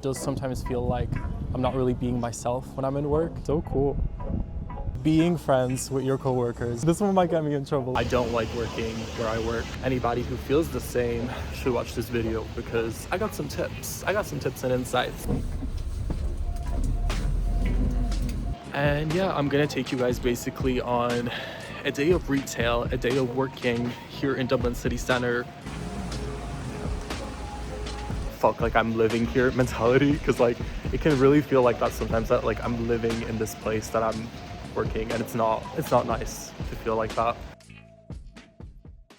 it does sometimes feel like I'm not really being myself when I'm in work. So cool. Being friends with your coworkers. This one might get me in trouble. I don't like working where I work. Anybody who feels the same should watch this video because I got some tips. I got some tips and insights. And yeah, I'm gonna take you guys basically on a day of retail, a day of working here in Dublin City Centre. Fuck, like I'm living here mentality, because like it can really feel like that sometimes, that like I'm living in this place that I'm working, and it's not nice to feel like that.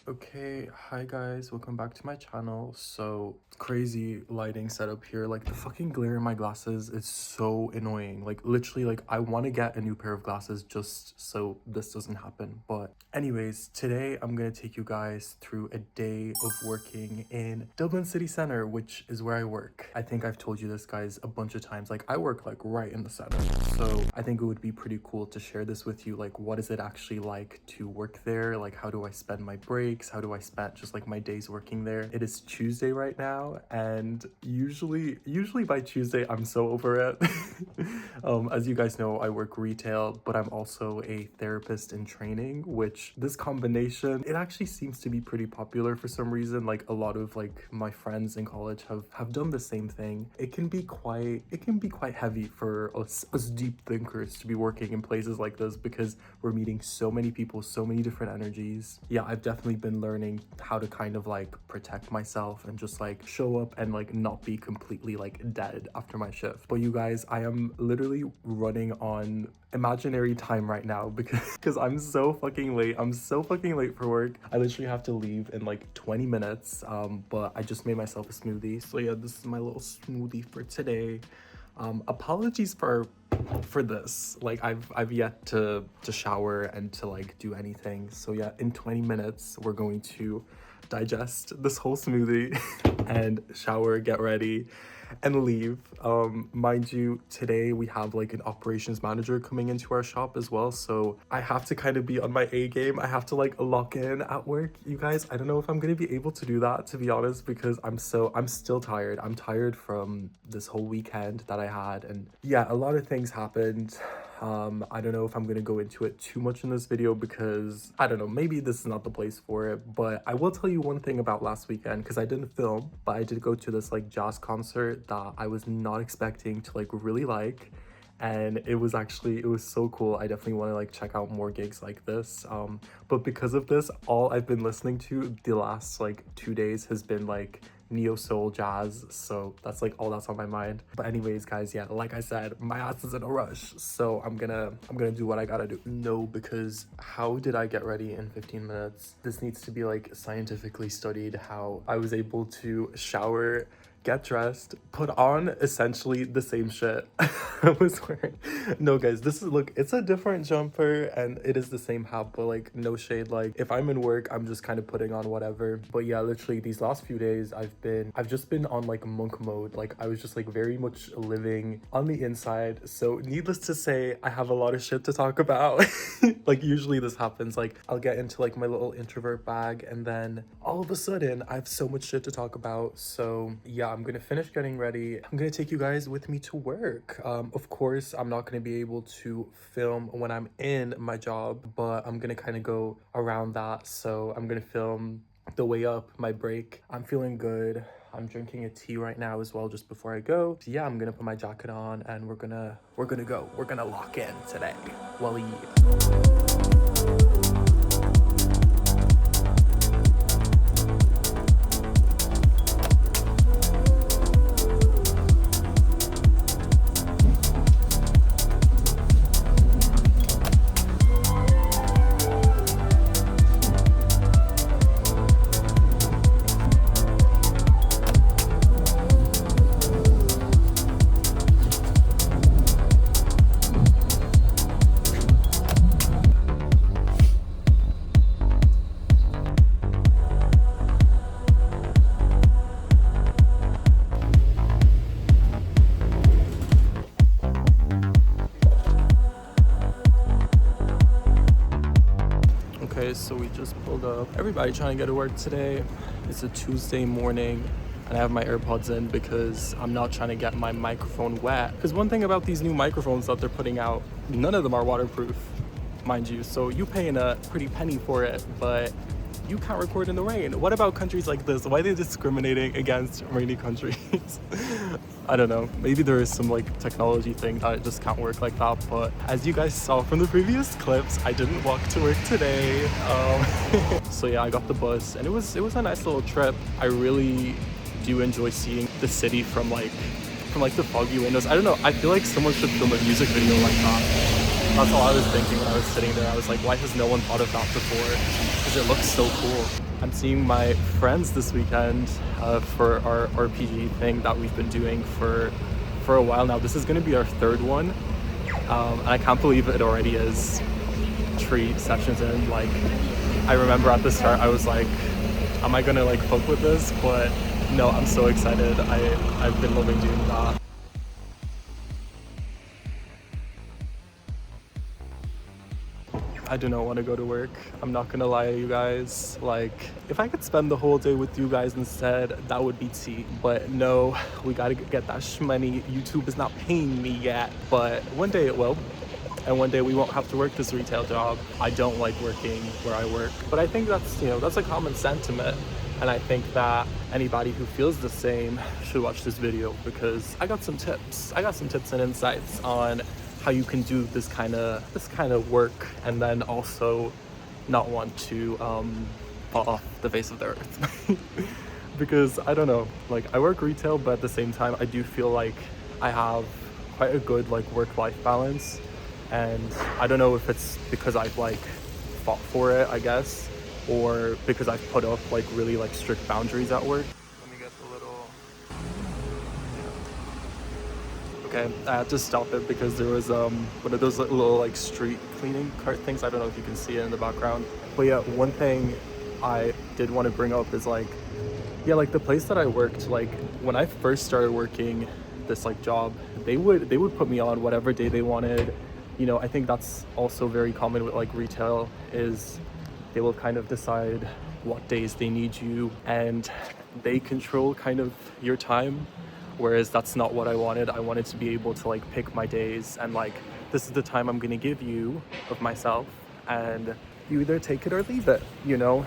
Okay, hi guys, welcome back to my channel. So crazy lighting setup here. Like the fucking glare in my glasses is so annoying. Like literally, like I want to get a new pair of glasses just so this doesn't happen. But anyways, today I'm gonna take you guys through a day of working in Dublin City Centre, which is where I work. I think I've told you this, guys, a bunch of times. Like I work like right in the center, so I think it would be pretty cool to share this with you. Like what is it actually like to work there? Like how do I spend my breaks? How do I spend just like my days working there? It is Tuesday right now, and usually by Tuesday I'm so over it. As you guys know, I work retail, but I'm also a therapist in training, which this combination, it actually seems to be pretty popular for some reason. Like a lot of like my friends in college have done the same thing. It can be quite heavy for us deep thinkers to be working in places like this, because we're meeting so many people, so many different energies. Yeah, I've definitely been learning how to kind of like protect myself and just like show up and like not be completely like dead after my shift. But you guys, I am literally running on imaginary time right now because I'm so fucking late. I'm so fucking late for work. I literally have to leave in like 20 minutes, but I just made myself a smoothie. So yeah, this is my little smoothie for today. Apologies for this. Like I've yet to shower and to like do anything. So yeah, in 20 minutes we're going to digest this whole smoothie and shower, get ready, and leave. Mind you, today we have like an operations manager coming into our shop as well, so I have to kind of be on my A game. I have to like lock in at work. You guys, I don't know if I'm gonna be able to do that, to be honest, because I'm still tired. I'm tired from this whole weekend that I had, and yeah, a lot of things happened. I don't know if I'm gonna go into it too much in this video because I don't know, maybe this is not the place for it. But I will tell you one thing about last weekend, because I didn't film, but I did go to this like jazz concert that I was not expecting to like really like, and it was so cool. I definitely want to like check out more gigs like this, but because of this, all I've been listening to the last like 2 days has been like neo soul jazz, so that's like all that's on my mind. But anyways, guys, yeah, like I said, my ass is in a rush, so I'm gonna do what I gotta do. No, because how did I get ready in 15 minutes? This needs to be like scientifically studied, how I was able to shower, get dressed, put on essentially the same shit I was wearing. No guys, this is, look, it's a different jumper and it is the same hat, but like no shade, like if I'm in work, I'm just kind of putting on whatever. But yeah, literally these last few days I've just been on like monk mode. Like I was just like very much living on the inside. So needless to say, I have a lot of shit to talk about. Like usually this happens, like I'll get into like my little introvert bag and then all of a sudden I have so much shit to talk about. So yeah, I'm gonna finish getting ready. I'm gonna take you guys with me to work. Of course, I'm not gonna be able to film when I'm in my job, but I'm gonna kind of go around that. So I'm gonna film the way up, my break. I'm feeling good. I'm drinking a tea right now as well just before I go. So yeah, I'm gonna put my jacket on and we're gonna go. We're gonna lock in today. Well, yeah. Okay, so we just pulled up. Everybody trying to get to work today. It's a Tuesday morning and I have my AirPods in because I'm not trying to get my microphone wet. Because one thing about these new microphones that they're putting out, none of them are waterproof, mind you. So you paying a pretty penny for it, but you can't record in the rain. What about countries like this? Why are they discriminating against rainy countries? I don't know. Maybe there is some like technology thing that it just can't work like that. But as you guys saw from the previous clips, I didn't walk to work today. So yeah, I got the bus, and it was a nice little trip. I really do enjoy seeing the city from like the foggy windows. I don't know. I feel like someone should film a music video like that. That's all I was thinking when I was sitting there. I was like, why has no one thought of that before? Because it looks so cool. I'm seeing my friends this weekend for our RPG thing that we've been doing for a while now. This is going to be our third one. And I can't believe it already is 3 sessions in. Like, I remember at the start, I was like, am I going to like fuck with this? But no, I'm so excited. I've been loving doing that. I do not want to go to work. I'm not gonna lie to you guys. Like, if I could spend the whole day with you guys instead, that would be tea. But no, we gotta get that shmoney. YouTube is not paying me yet, but one day it will. And one day we won't have to work this retail job. I don't like working where I work, but I think that's, you know, that's a common sentiment. And I think that anybody who feels the same should watch this video, because I got some tips. I got some tips and insights on how you can do this kind of work and then also not want to fall off the face of the earth. Because I don't know, like, I work retail, but at the same time I do feel like I have quite a good like work-life balance, and I don't know if it's because I've like fought for it, I guess, or because I've put up like really like strict boundaries at work. Let me get the little... Okay, I had to stop it because there was one of those little like street cleaning cart things. I don't know if you can see it in the background. But yeah, one thing I did want to bring up is like, yeah, like the place that I worked, like when I first started working this like job, they would put me on whatever day they wanted. You know, I think that's also very common with like retail, is they will kind of decide what days they need you and they control kind of your time. Whereas that's not what I wanted. I wanted to be able to like pick my days and like, this is the time I'm gonna give you of myself, and you either take it or leave it, you know?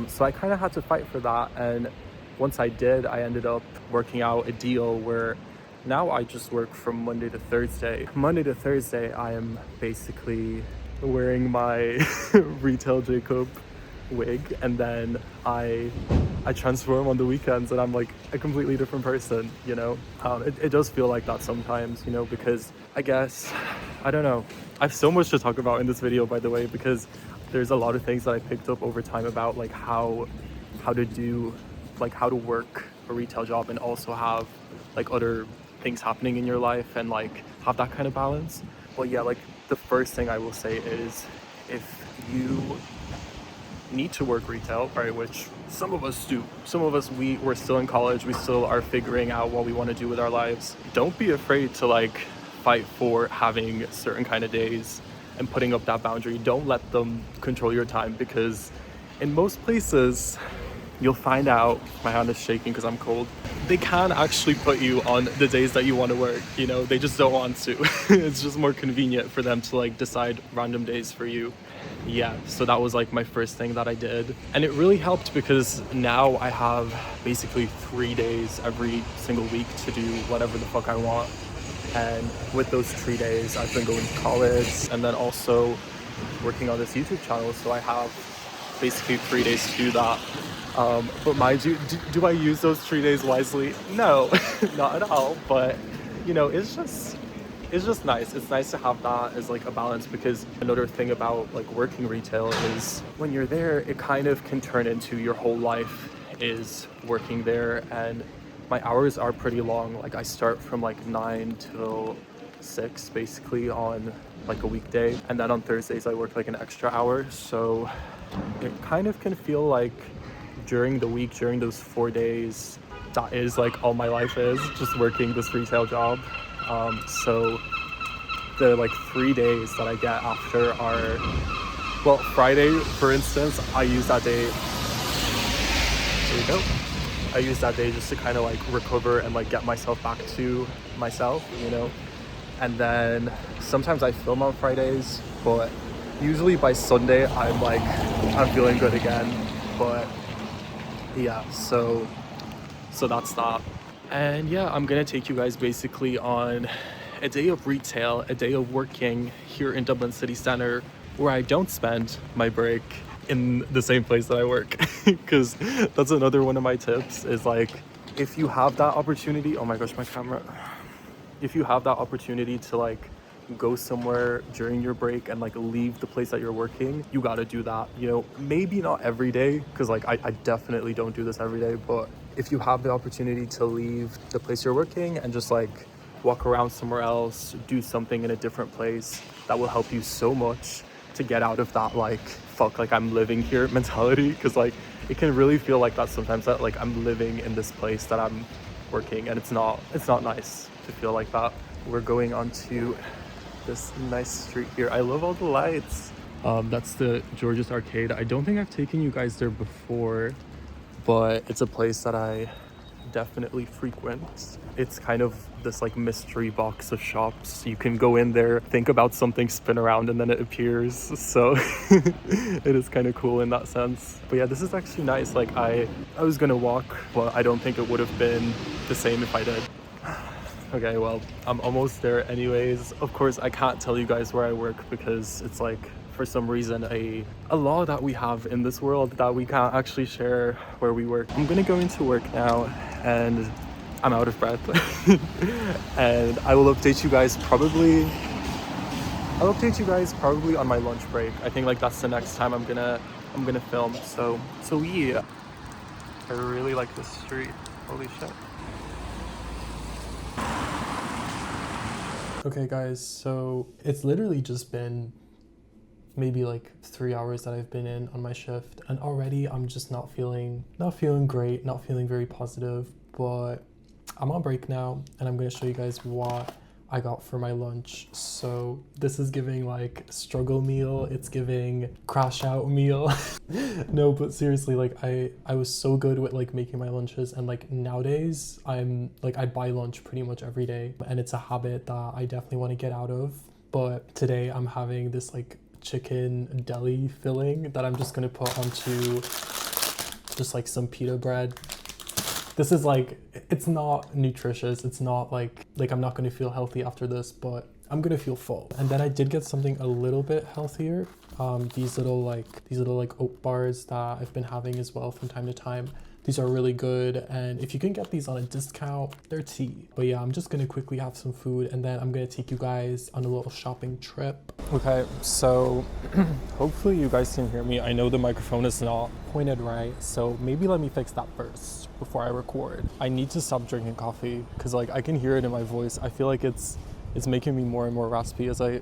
So I kind of had to fight for that. And once I did, I ended up working out a deal where now I just work from Monday to Thursday. Monday to Thursday, I am basically wearing my retail Jacob wig, and then I transform on the weekends and I'm like a completely different person, you know? It does feel like that sometimes, you know, because I guess, I don't know. I have so much to talk about in this video, by the way, because there's a lot of things that I picked up over time about like how to do, like how to work a retail job and also have like other things happening in your life and like have that kind of balance. Well, yeah, like the first thing I will say is, if you need to work retail, right, which some of us do. Some of us, we're still in college, we still are figuring out what we want to do with our lives. Don't be afraid to like fight for having certain kind of days and putting up that boundary. Don't let them control your time, because in most places you'll find out, my hand is shaking because I'm cold, they can actually put you on the days that you want to work, you know, they just don't want to. It's just more convenient for them to like decide random days for you. Yeah, so that was like my first thing that I did, and it really helped because now I have basically 3 days every single week to do whatever the fuck I want. And with those 3 days I've been going to college and then also working on this YouTube channel, so I have basically 3 days to do that. But mind you, do I use those 3 days wisely? No, not at all. But you know, it's just nice. It's nice to have that as like a balance, because another thing about like working retail is when you're there, it kind of can turn into your whole life is working there. And my hours are pretty long. Like I start from like 9 till 6 basically on like a weekday, and then on Thursdays I work like an extra hour. So it kind of can feel like during the week, during those 4 days, that is like all my life is just working this retail job. So the like 3 days that I get after are, well, Friday for instance, I use that day, there we go, I use that day just to kind of like recover and like get myself back to myself, you know. And then sometimes I film on Fridays, but usually by Sunday I'm feeling good again. But yeah, so that's that. And yeah, I'm gonna take you guys basically on a day of retail, a day of working here in Dublin City Centre, where I don't spend my break in the same place that I work. Because that's another one of my tips, is like, if you have that opportunity, oh my gosh, my camera. If you have that opportunity to like go somewhere during your break and like leave the place that you're working, you gotta do that. You know, maybe not every day, because like I definitely don't do this every day, but if you have the opportunity to leave the place you're working and just like walk around somewhere else, do something in a different place, that will help you so much to get out of that like, fuck, like I'm living here mentality. Because like it can really feel like that sometimes, that like I'm living in this place that I'm working, and it's not nice to feel like that. We're going onto this nice street here. I love all the lights. That's the George's Arcade. I don't think I've taken you guys there before, but it's a place that I definitely frequent. It's kind of this like mystery box of shops. You can go in there, think about something, spin around, and then it appears. So it is kind of cool in that sense. But yeah, this is actually nice. Like I was gonna walk, but I don't think it would have been the same if I did. Okay, well, I'm almost there anyways. Of course, I can't tell you guys where I work because it's like, for some reason, a law that we have in this world that we can't actually share where we work. I'm gonna go into work now, and I'm out of breath. And I will update you guys probably on my lunch break. I think like that's the next time I'm gonna film. So yeah. I really like this street. Holy shit. Okay guys, so it's literally just been maybe like 3 hours that I've been in on my shift, and already I'm just not feeling great, not feeling very positive. But I'm on break now, and I'm going to show you guys what I got for my lunch. So this is giving like struggle meal, it's giving crash out meal. No, but seriously, like I was so good with like making my lunches, and like nowadays I'm like, I buy lunch pretty much every day, and it's a habit that I definitely want to get out of. But today I'm having this like chicken deli filling that I'm just gonna put onto just like some pita bread. This is like, it's not nutritious, it's not like I'm not gonna feel healthy after this, but I'm gonna feel full. And then I did get something a little bit healthier. These little oat bars that I've been having as well from time to time. These are really good, and if you can get these on a discount, they're tea. But yeah, I'm just gonna quickly have some food, and then I'm gonna take you guys on a little shopping trip. Okay, so hopefully you guys can hear me. I know the microphone is not pointed right, so maybe let me fix that first before I record. I need to stop drinking coffee because like I can hear it in my voice. I feel like it's making me more and more raspy as I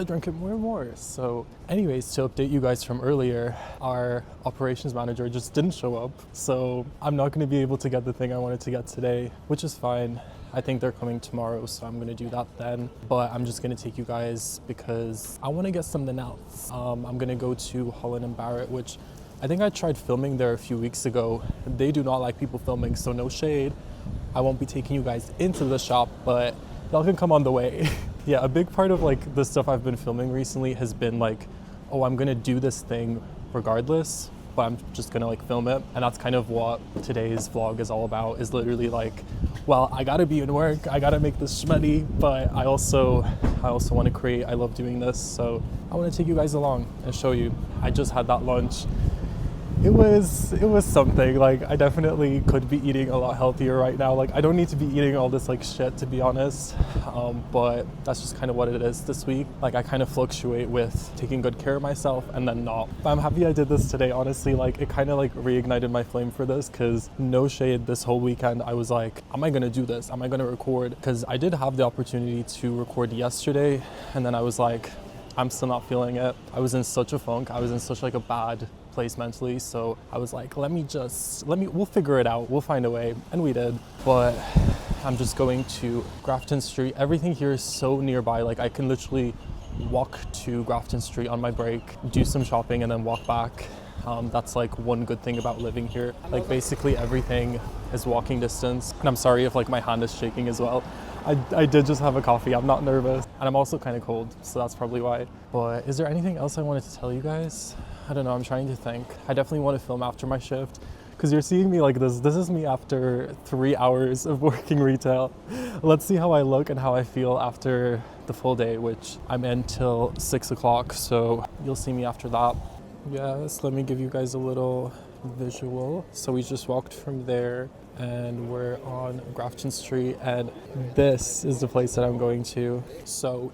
drink it more and more. So anyways, to update you guys from earlier, our operations manager just didn't show up. So I'm not going to be able to get the thing I wanted to get today, which is fine. I think they're coming tomorrow, so I'm going to do that then. But I'm just going to take you guys because I want to get something else. I'm going to go to Holland & Barrett, which I think I tried filming there a few weeks ago. They do not like people filming, so no shade. I won't be taking you guys into the shop, but y'all can come on the way. Yeah, a big part of like the stuff I've been filming recently has been like, oh, I'm gonna do this thing regardless, but I'm just gonna like film it. And that's kind of what today's vlog is all about, is literally like, well, I gotta be in work, I gotta make this shmeddy, but I also wanna create. I love doing this, so I wanna take you guys along and show you. I just had that lunch. It was something. Like I definitely could be eating a lot healthier right now. Like I don't need to be eating all this like shit, to be honest, but that's just kind of what it is this week. Like I kind of fluctuate with taking good care of myself and then not. But I'm happy I did this today, honestly. Like it kind of like reignited my flame for this, because no shade, this whole weekend I was like, am I gonna do this? Am I gonna record? Because I did have the opportunity to record yesterday, and then I was like, I'm still not feeling it. I was in such a funk. I was in such like a bad place mentally, so I was like, we'll figure it out, we'll find a way, and we did. But I'm just going to Grafton Street. Everything here is so nearby, like I can literally walk to Grafton Street on my break, do some shopping, and then walk back. That's like one good thing about living here. Like basically everything is walking distance. And I'm sorry if like my hand is shaking as well. I did just have a coffee, I'm not nervous. And I'm also kind of cold, so that's probably why. But is there anything else I wanted to tell you guys? I don't know, I'm trying to think. I definitely want to film after my shift, because you're seeing me like this. This is me after 3 hours of working retail. Let's see how I look and how I feel after the full day, which I'm in till 6 o'clock. So you'll see me after that. Yes, let me give you guys a little visual. So we just walked from there and we're on Grafton Street, and this is the place that I'm going to. So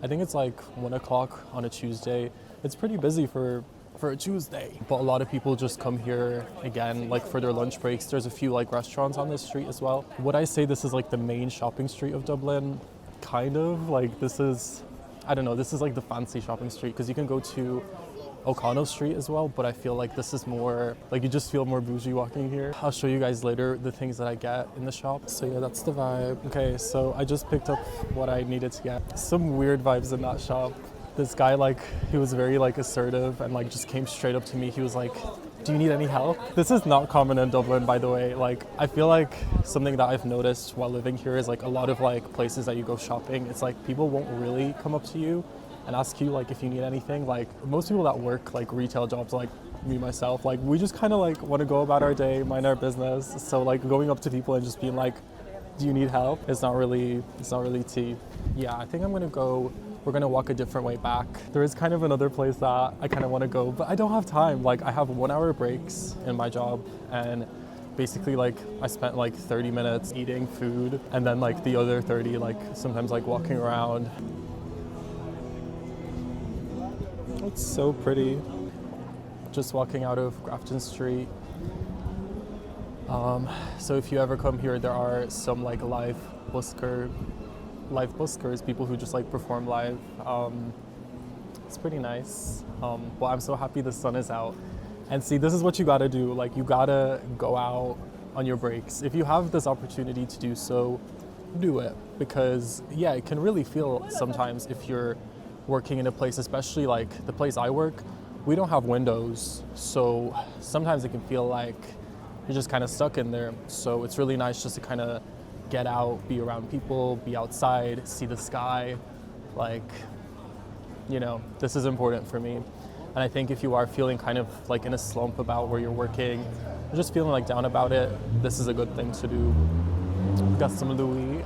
I think it's like 1 o'clock on a Tuesday. It's pretty busy for a Tuesday, but a lot of people just come here again like for their lunch breaks. There's a few like restaurants on this street as well. Would I say this is like the main shopping street of Dublin? Kind of. Like this is, I don't know, this is like the fancy shopping street, because you can go to O'Connell Street as well, but I feel like this is more, like you just feel more bougie walking here. I'll show you guys later the things that I get in the shop. So yeah, that's the vibe. Okay, so I just picked up what I needed to get. Some weird vibes in that shop. This guy, like, he was very like assertive and like just came straight up to me. He was like, do you need any help? This is not common in Dublin, by the way. Like, I feel like something that I've noticed while living here is like a lot of like places that you go shopping, it's like people won't really come up to you and ask you like if you need anything. Like most people that work like retail jobs, like me myself, like we just kind of like want to go about our day, mind our business. So like going up to people and just being like, do you need help? It's not really tea. Yeah, I think we're gonna walk a different way back. There is kind of another place that I kind of want to go, but I don't have time. Like I have 1 hour breaks in my job, and basically like I spent like 30 minutes eating food, and then like the other 30 like sometimes like walking around. It's so pretty. Just walking out of Grafton Street. So if you ever come here, there are some like live buskers, people who just like perform live. It's pretty nice. But I'm so happy the sun is out. And see, this is what you gotta do. Like you gotta go out on your breaks. If you have this opportunity to do so, do it. Because yeah, it can really feel sometimes if you're working in a place, especially like the place I work, we don't have windows. So sometimes it can feel like you're just kind of stuck in there. So it's really nice just to kind of get out, be around people, be outside, see the sky. Like, you know, this is important for me. And I think if you are feeling kind of like in a slump about where you're working, or just feeling like down about it, this is a good thing to do. Got some Louis.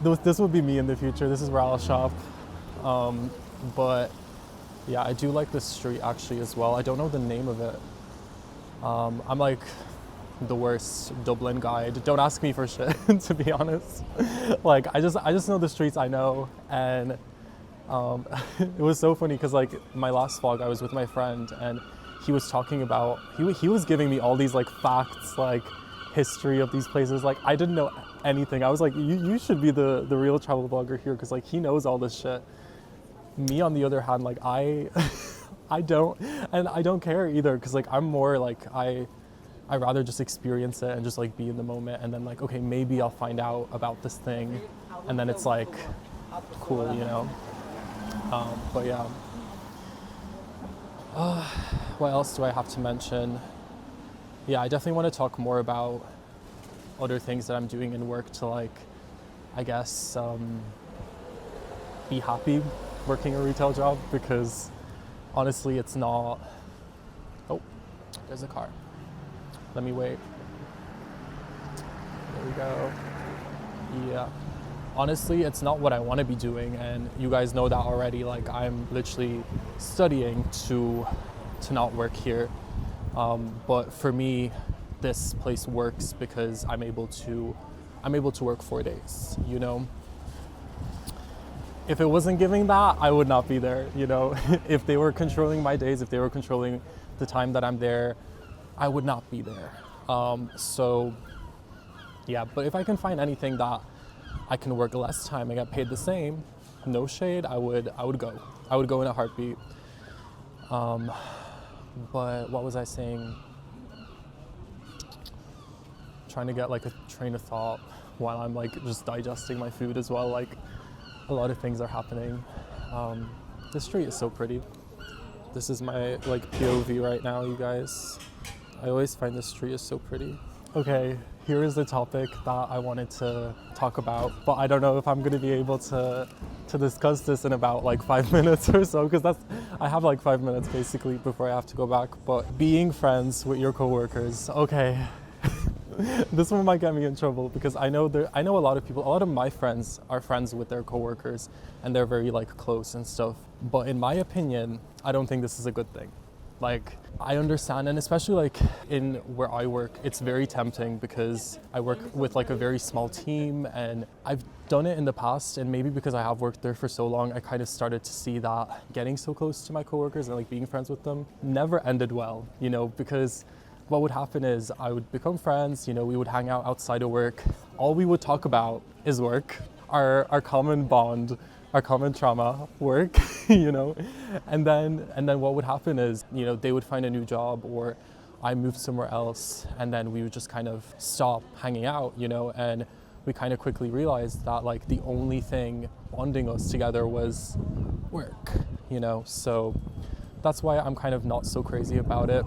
This would be me in the future. This is where I'll shop. But yeah, I do like this street actually as well. I don't know the name of it. I'm like the worst Dublin guide. Don't ask me for shit, to be honest. Like I just know the streets I know, and it was so funny because like my last vlog I was with my friend, and he was talking about he was giving me all these like facts, like history of these places. Like I didn't know anything. I was like, you should be the real travel blogger here, because like he knows all this shit. Me on the other hand, like I don't care either, because like I'm more like I rather just experience it and just like be in the moment, and then like, okay, maybe I'll find out about this thing, and then it's like cool, you know. But yeah, what else do I have to mention? Yeah, I definitely want to talk more about other things that I'm doing in work to like, I guess, be happy working a retail job, because honestly it's not. Oh, there's a car. Let me wait. There we go. Yeah. Honestly, it's not what I want to be doing, and you guys know that already. Like I'm literally studying to not work here. But for me, this place works because I'm able to work 4 days, you know? If it wasn't giving that, I would not be there, you know? If they were controlling my days, if they were controlling the time that I'm there, I would not be there. So yeah, but if I can find anything that I can work less time and get paid the same, no shade, I would go. I would go in a heartbeat. But what was I saying? Trying to get like a train of thought while I'm like just digesting my food as well. Like a lot of things are happening. The street is so pretty. This is my like POV right now, you guys. I always find this tree is so pretty. Okay, here is the topic that I wanted to talk about, but I don't know if I'm gonna be able to discuss this in about like 5 minutes or so, because I have like 5 minutes basically before I have to go back. But being friends with your coworkers, okay. This one might get me in trouble because I know a lot of my friends are friends with their coworkers and they're very like close and stuff. But in my opinion, I don't think this is a good thing. Like, I understand, and especially like in where I work, it's very tempting because I work with like a very small team, and I've done it in the past, and maybe because I have worked there for so long, I kind of started to see that getting so close to my coworkers and like being friends with them never ended well, you know, because what would happen is I would become friends, you know, we would hang out outside of work. All we would talk about is work, our common bond, our common trauma, work, you know, and then what would happen is, you know, they would find a new job or I moved somewhere else, and then we would just kind of stop hanging out, you know, and we kind of quickly realized that like the only thing bonding us together was work, you know, so that's why I'm kind of not so crazy about it.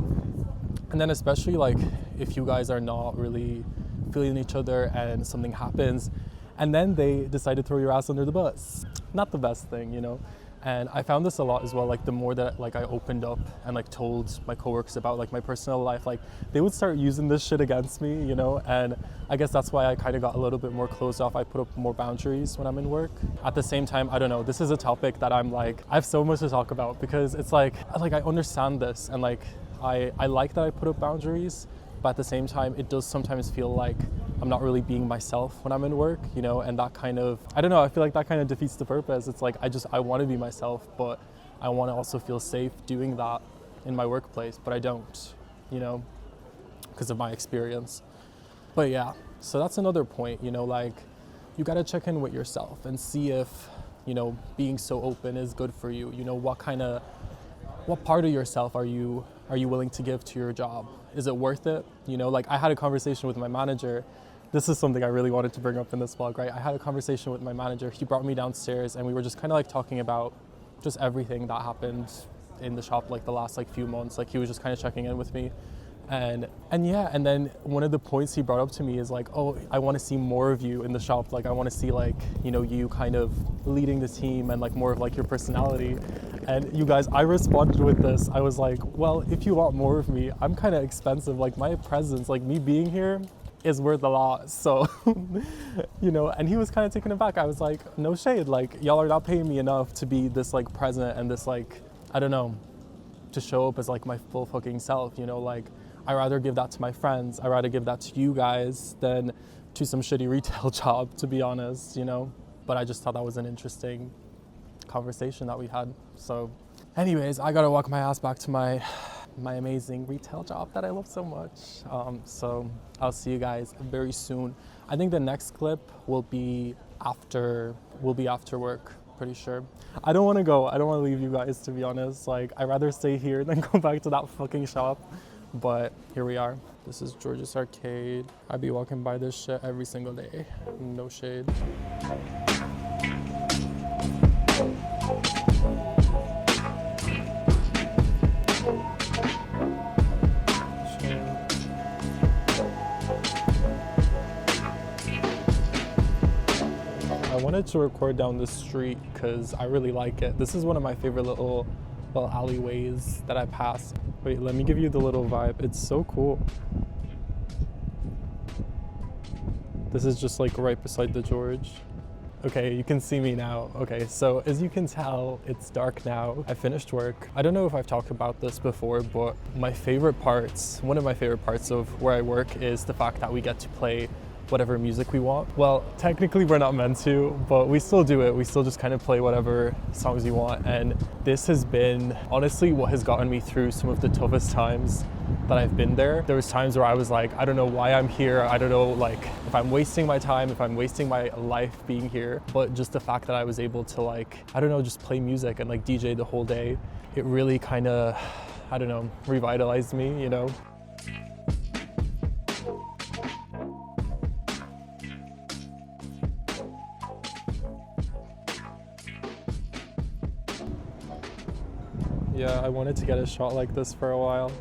And then especially like if you guys are not really feeling each other and something happens and then they decide to throw your ass under the bus. Not the best thing, you know? And I found this a lot as well, like the more that like I opened up and like told my coworkers about like my personal life, like they would start using this shit against me, you know? And I guess that's why I kind of got a little bit more closed off. I put up more boundaries when I'm in work. At the same time, I don't know, this is a topic that I'm like, I have so much to talk about because it's like I understand this and like, I like that I put up boundaries, but at the same time, it does sometimes feel like I'm not really being myself when I'm in work, you know, and that kind of, I don't know, I feel like that kind of defeats the purpose. It's like, I want to be myself, but I want to also feel safe doing that in my workplace, but I don't, you know, because of my experience. But yeah, so that's another point, you know, like you got to check in with yourself and see if, you know, being so open is good for you. You know, what part of yourself are you willing to give to your job? Is it worth it? You know, like I had a conversation with my manager. This is something I really wanted to bring up in this vlog, right? I had a conversation with my manager. He brought me downstairs and we were just kind of like talking about just everything that happened in the shop like the last like few months. Like he was just kind of checking in with me. And yeah, and then one of the points he brought up to me is like, oh, I want to see more of you in the shop. Like I want to see like, you know, you kind of leading the team and like more of like your personality. And you guys, I responded with this. I was like, well, if you want more of me, I'm kind of expensive. Like my presence, like me being here is worth a lot. So, you know, and he was kind of taken aback. I was like, no shade. Like y'all are not paying me enough to be this like present and this like, I don't know, to show up as like my full fucking self, you know, like I rather give that to my friends. I rather give that to you guys than to some shitty retail job, to be honest, you know, but I just thought that was an interesting conversation that we had. So anyways, I gotta walk my ass back to my amazing retail job that I love so much. So I'll see you guys very soon. I think the next clip will be after work, pretty sure. I don't want to go. I don't want to leave you guys, to be honest. Like I'd rather stay here than go back to that fucking shop. But here we are. This is George's Arcade. I be walking by this shit every single day. No shade. I wanted to record down the street because I really like it. This is one of my favorite little alleyways that I pass. Wait, let me give you the little vibe. It's so cool. This is just like right beside the George. Okay, you can see me now. Okay, so as you can tell, it's dark now. I finished work. I don't know if I've talked about this before, but one of my favorite parts of where I work is the fact that we get to play whatever music we want. Well, technically we're not meant to, but we still do it. We still just kind of play whatever songs we want. And this has been honestly what has gotten me through some of the toughest times that I've been there. There was times where I was like, I don't know why I'm here. I don't know like if I'm wasting my time, if I'm wasting my life being here. But just the fact that I was able to like, I don't know, just play music and like DJ the whole day, it really kind of, I don't know, revitalized me, you know? Yeah, I wanted to get a shot like this for a while.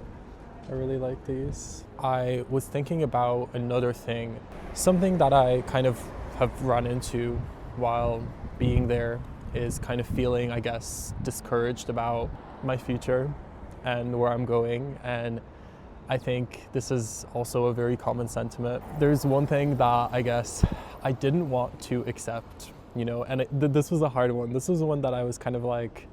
I really like these. I was thinking about another thing, something that I kind of have run into while being there is kind of feeling, I guess, discouraged about my future and where I'm going. And I think this is also a very common sentiment. There's one thing that I guess I didn't want to accept, you know, and this was a hard one. This was the one that I was kind of like,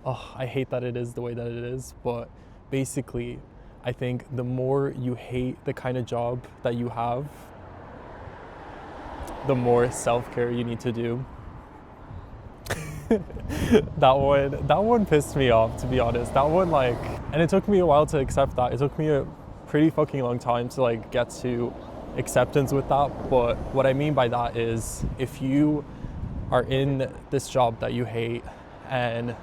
oh, I hate that it is the way that it is. But basically, I think the more you hate the kind of job that you have, the more self-care you need to do. that one pissed me off, to be honest. That one, like, and it took me a while to accept that. It took me a pretty fucking long time to like get to acceptance with that. But what I mean by that is, if you are in this job that you hate and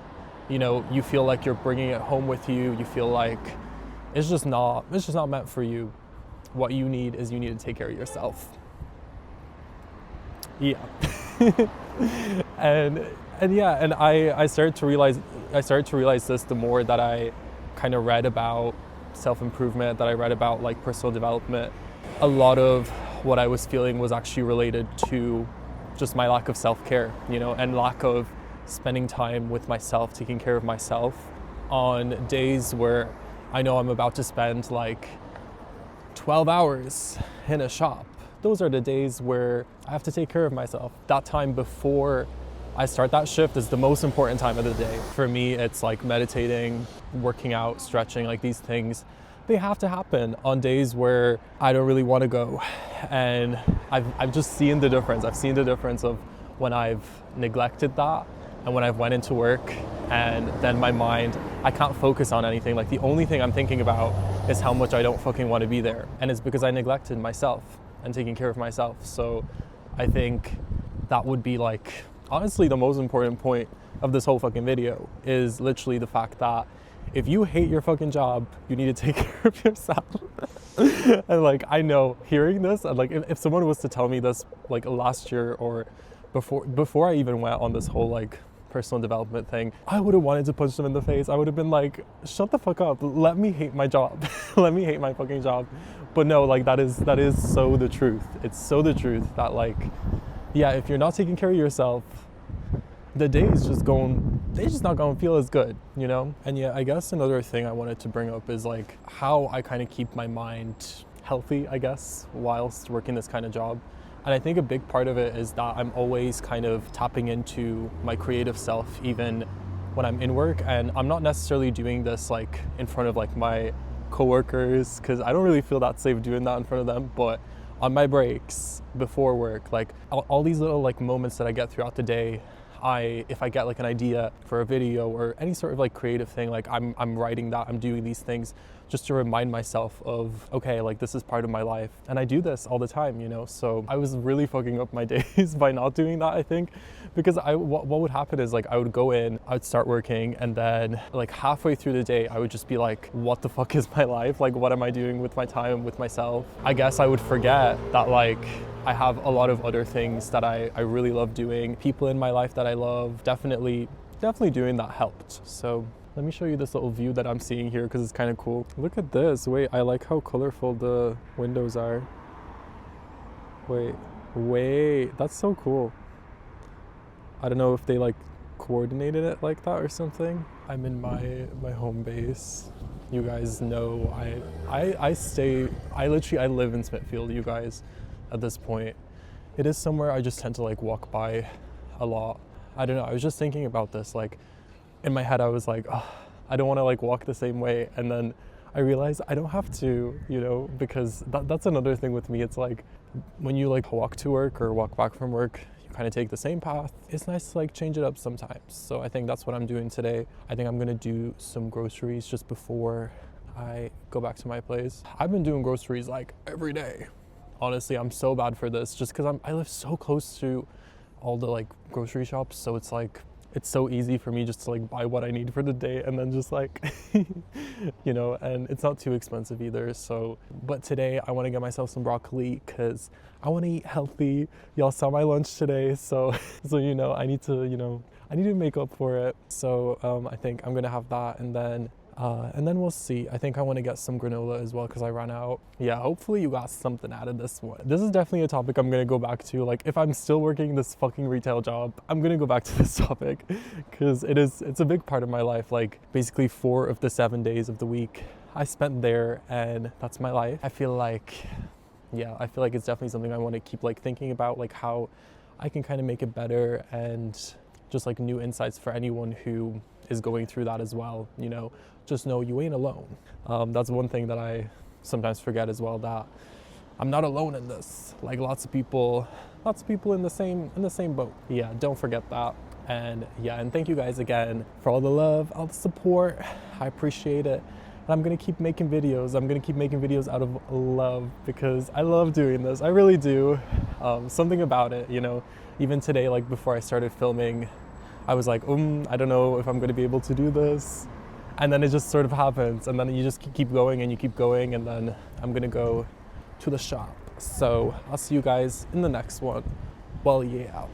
you know you feel like you're bringing it home with you, you feel like it's just not meant for you, what you need is you need to take care of yourself. Yeah. and I started to realize this the more that I kind of read about self-improvement, that I read about like personal development. A lot of what I was feeling was actually related to just my lack of self-care, you know, and lack of spending time with myself, taking care of myself on days where I know I'm about to spend like 12 hours in a shop. Those are the days where I have to take care of myself. That time before I start that shift is the most important time of the day. For me, it's like meditating, working out, stretching, like these things, they have to happen on days where I don't really want to go. And I've just seen the difference. I've seen the difference of when I've neglected that and when I've went into work and then my mind, I can't focus on anything. Like the only thing I'm thinking about is how much I don't fucking want to be there. And it's because I neglected myself and taking care of myself. So I think that would be like, honestly, the most important point of this whole fucking video is literally the fact that if you hate your fucking job, you need to take care of yourself. And like, I know hearing this, and like if someone was to tell me this like last year or before I even went on this whole like personal development thing, I would have wanted to punch them in the face. I would have been like, shut the fuck up. Let me hate my job. Let me hate my fucking job. But no, like that is so the truth. It's so the truth that like, yeah, if you're not taking care of yourself, the day is just not going to feel as good, you know? And yeah, I guess another thing I wanted to bring up is like how I kind of keep my mind healthy, I guess, whilst working this kind of job. And I think a big part of it is that I'm always kind of tapping into my creative self, even when I'm in work. And I'm not necessarily doing this like in front of like my coworkers, because I don't really feel that safe doing that in front of them. But on my breaks, before work, like all these little like moments that I get throughout the day, if I get like an idea for a video or any sort of like creative thing, like I'm writing that, I'm doing these things just to remind myself of, okay, like this is part of my life. And I do this all the time, you know? So I was really fucking up my days by not doing that, I think, because what would happen is like I would go in, I would start working, and then like halfway through the day, I would just be like, what the fuck is my life? Like, what am I doing with my time, with myself? I guess I would forget that like I have a lot of other things that I really love doing, people in my life that I love. Definitely doing that helped. So let me show you this little view that I'm seeing here because it's kind of cool. Look at this. Wait, I like how colorful the windows are. Wait, that's so cool. I don't know if they like coordinated it like that or something. I'm in my home base. You guys know I live in Smithfield, you guys, at this point. It is somewhere I just tend to like walk by a lot. I don't know, I was just thinking about this, like in my head I was like, oh, I don't want to like walk the same way, and then I realized I don't have to, you know, because that's another thing with me. It's like when you like walk to work or walk back from work, you kind of take the same path. It's nice to like change it up sometimes. So I think that's what I'm doing today. I think I'm gonna do some groceries just before I go back to my place. I've been doing groceries like every day. Honestly, I'm so bad for this just because I live so close to all the like grocery shops, so it's like it's so easy for me just to like buy what I need for the day and then just like, you know, and it's not too expensive either. So, but today I want to get myself some broccoli because I want to eat healthy. Y'all saw my lunch today. So, you know, I need to make up for it. So I think I'm going to have that and then we'll see. I think I want to get some granola as well because I ran out. Yeah, hopefully you got something out of this one. This is definitely a topic I'm going to go back to. Like if I'm still working this fucking retail job, I'm going to go back to this topic because it's a big part of my life. Like basically 4 of the 7 days of the week I spent there and that's my life. I feel like it's definitely something I want to keep like thinking about, like how I can kind of make it better and just like new insights for anyone who is going through that as well, you know. Just know you ain't alone. That's one thing that I sometimes forget as well, that I'm not alone in this. Like lots of people in the same boat. Yeah, don't forget that. And yeah, and thank you guys again for all the love, all the support. I appreciate it. And I'm gonna keep making videos. I'm gonna keep making videos out of love because I love doing this. I really do. Something about it, you know. Even today, like before I started filming, I was like, I don't know if I'm gonna be able to do this. And then it just sort of happens. And then you just keep going and you keep going. And then I'm gonna go to the shop. So I'll see you guys in the next one. Well, yeah.